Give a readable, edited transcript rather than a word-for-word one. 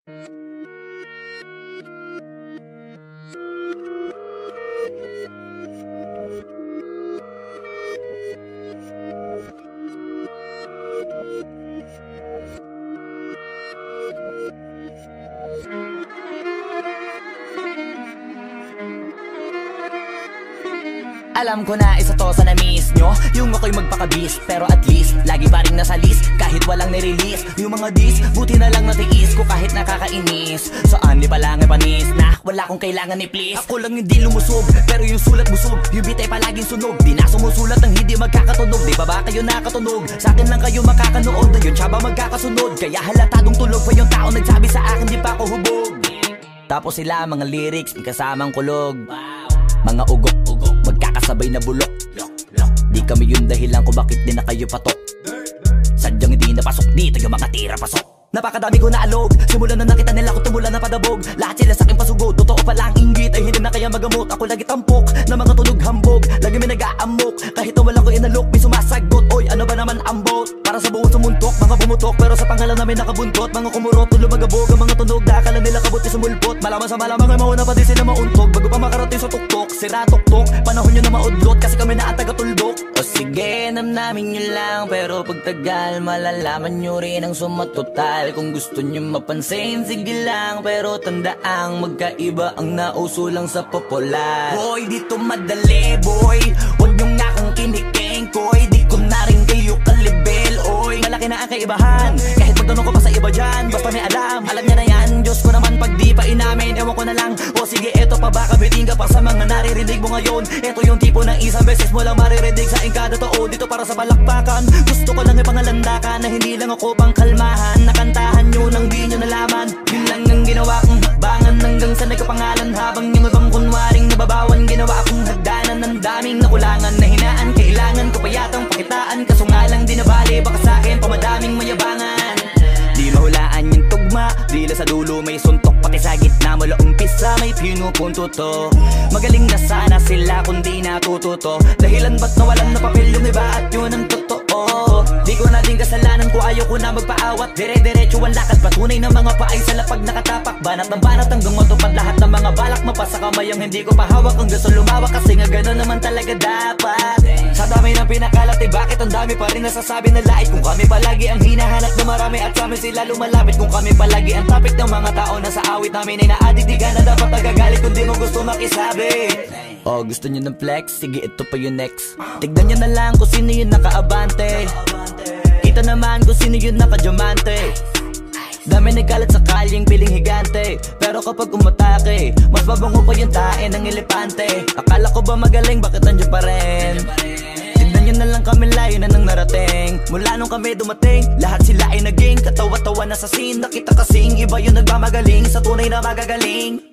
Alam ko na isa to sa na-miss nyo, yung ako'y magpakabis, pero at least lagi pa rin nasa list, kahit walang nirelease. Yung mga dis, buti na lang natiis ko kahit nakakainis. Saan di pa lang ay panis na wala kong kailangan ni please. Ako lang hindi lumusog, pero yung sulat busog, yung beat ay palaging sunog. Di na sumusulat ng hindi magkakatunog. Di ba kayo nakatunog? Sa akin lang kayo makakanood, yun siya ba magkakasunod? Kaya halatadong tulog pa yung tao nagsabi sa akin di pa ako hubog. Tapos sila mga lyrics, may kasamang kulog, mga ugok-ugok, magkakasabay na bulok. Di kami yung dahilan kung bakit di na kayo patok. Sadyang hindi napasok dito yung mga tira pasok. Napakadami ko na alog, simulan na nakita nila ko tumula na padabog. Lahat sila sa akin pasugod, totoo pala ang inggit ay hindi na kaya magamot. Ako lagi tampok, na mga tunog hambog, lagi may nag-aamok. Kahit na wala ko inalok, may sumasagot. Oy, ano ba naman ang bot? Para sa buong sumuntok, mga bumutok, pero sa pangalan namin nakabuntot. Mga kumurot, tulo magabog, ang mga tunog, akala nila kabuti sumulpot. Malaman sa malamang ay mauna pa din sila mauntog, bago pa makarating sa tuktok. Sira tuktok, panahon nyo na maudlot, kasi kami na taga-tuldok. O sige, namnamin nyo lang, pero pagtagal malalaman nyo rin ang sumatotal. Kung gusto nyo mapansin, sige lang, pero tandaang magkaiba ang nauso lang sa popular. Boy, dito madali, boy, huwag nyo nga kang kiniking, koy. Di ko na rin kayo kalibel, oy. Malaki na ang kaibahan, kahit magtanong ko pa sa iba dyan, basta may alam niya na yan. Diyos ko naman pag di pa inamin, ewan ko na lang. O sige, eto pa ba, kabiting ka pa sa mga naririnig mo ngayon. Eto yung tipo ng isang beses mo lang maririnig sa engkada tao. Dito para sa balakbakan, gusto ko lang ipangalandakan na hindi lang ako pang kalmahan. Nakantahan nyo nang di nyo nalaman, yun lang ang ginawa kong hakbangan. Hanggang sa nagkapangalan habang yung ibang kunwaring nababawan. Ginawa akong hagdanan ng daming nakulangan na hinaan. Kailangan ko pa yatang pakitaan, kaso nga lang di nabali, baka sa akin pamadaming mayabangan. Di mahulaan yung tugma, dila sa dulo may suntok, pati sa gitna mula umpisa may pinupunto to. Magaling na sana sila kung di natututo, dahilan ba't nawalan na papel yung iba at yun ang totoo. Di ko na din kasalanan ko, ayaw ko na magpaawat. Dire-diretso ang lakad, patunay ng mga paay sa lapag nakatapak. Banat ng banat hanggang matupad lahat ng mga balak. Mapasa kamay ang hindi ko pahawak, ang gusto lumawak, kasi nga gano'n naman talaga dapat. Sa dami ng pinakalat, eh bakit ang dami pa rin nasasabi na lait? Kung kami palagi ang hinahanap na marami at sa amin sila lumalapit. Kung kami palagi ang topic ng mga tao na sa awit namin ay na-addict, di ka na dapat nagagalit kung di mo gusto makisabi. Oh, gusto nyo ng flex? Sige, ito pa yung next. Tignan nyo na lang kung sino yung nakaabante. Kita naman kung sino yung nakadiamante. Dami nagkalat sa kalyeng piling higante, pero kapag umatake, mas babango pa yung tae ng elepante. Akala ko ba magaling, bakit nandiyan pa rin? Tignan nyo na lang kami, layo na nang narating. Mula nung kami dumating, lahat sila ay naging katawa-tawa na sa scene. Nakita kasing iba yung nagmamagaling sa tunay na magagaling.